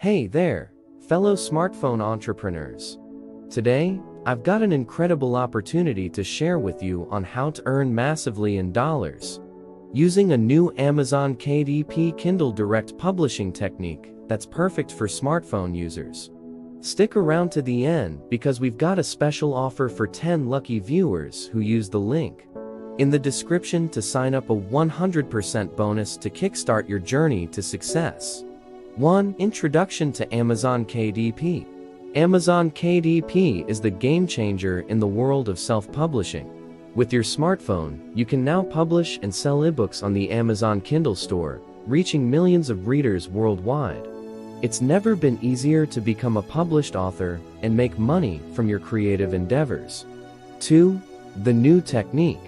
Hey there, fellow smartphone entrepreneurs. Today, I've got an incredible opportunity to share with you on how to earn massively in dollars using a new Amazon KDP Kindle Direct publishing technique that's perfect for smartphone users. Stick around to the end because we've got a special offer for 10 lucky viewers who use the link in the description to sign up, a 100% bonus to kickstart your journey to success. 1. Introduction to Amazon KDP. Amazon KDP is the game changer in the world of self-publishing. With your smartphone, you can now publish and sell ebooks on the Amazon Kindle store, reaching millions of readers worldwide. It's never been easier to become a published author and make money from your creative endeavors. 2. The new technique.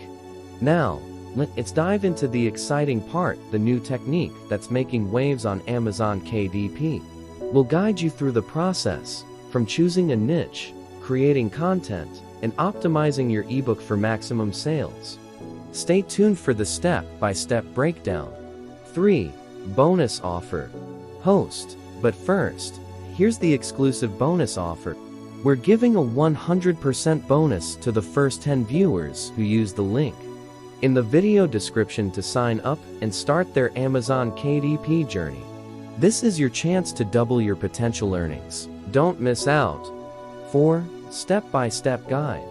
Now, let's dive into the exciting part, the new technique that's making waves on Amazon KDP. We'll guide you through the process, from choosing a niche, creating content, and optimizing your ebook for maximum sales. Stay tuned for the step-by-step breakdown. 3. Bonus offer. Host. But first, here's the exclusive bonus offer. We're giving a 100% bonus to the first 10 viewers who use the link in the video description to sign up and start their Amazon KDP journey. This is your chance to double your potential earnings. Don't miss out. 4. Step-by-step guide.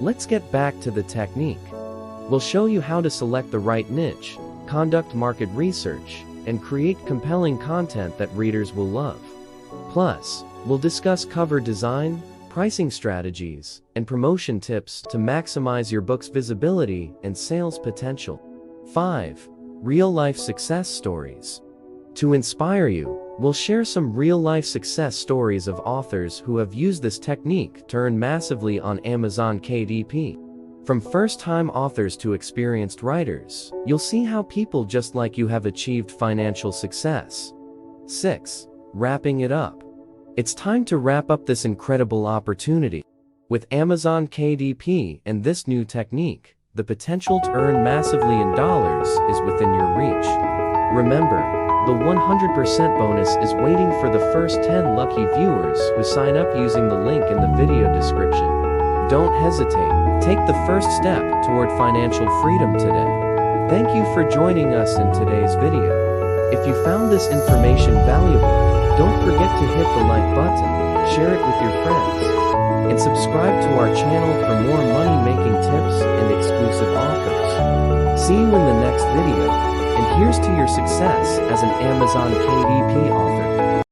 Let's get back to the technique. We'll show you how to select the right niche, conduct market research, and create compelling content that readers will love. Plus, we'll discuss cover design, pricing strategies, and promotion tips to maximize your book's visibility and sales potential. 5. Real-life success stories. To inspire you, we'll share some real-life success stories of authors who have used this technique to earn massively on Amazon KDP. From first-time authors to experienced writers, you'll see how people just like you have achieved financial success. 6. Wrapping it up. It's time to wrap up this incredible opportunity. With Amazon KDP and this new technique, the potential to earn massively in dollars is within your reach. Remember, the 100% bonus is waiting for the first 10 lucky viewers who sign up using the link in the video description. Don't hesitate. Take the first step toward financial freedom today. Thank you for joining us in today's video. If you found this information valuable, don't forget to hit the like button, share it with your friends, and subscribe to our channel for more money-making tips and exclusive offers. See you in the next video, and here's to your success as an Amazon KDP author.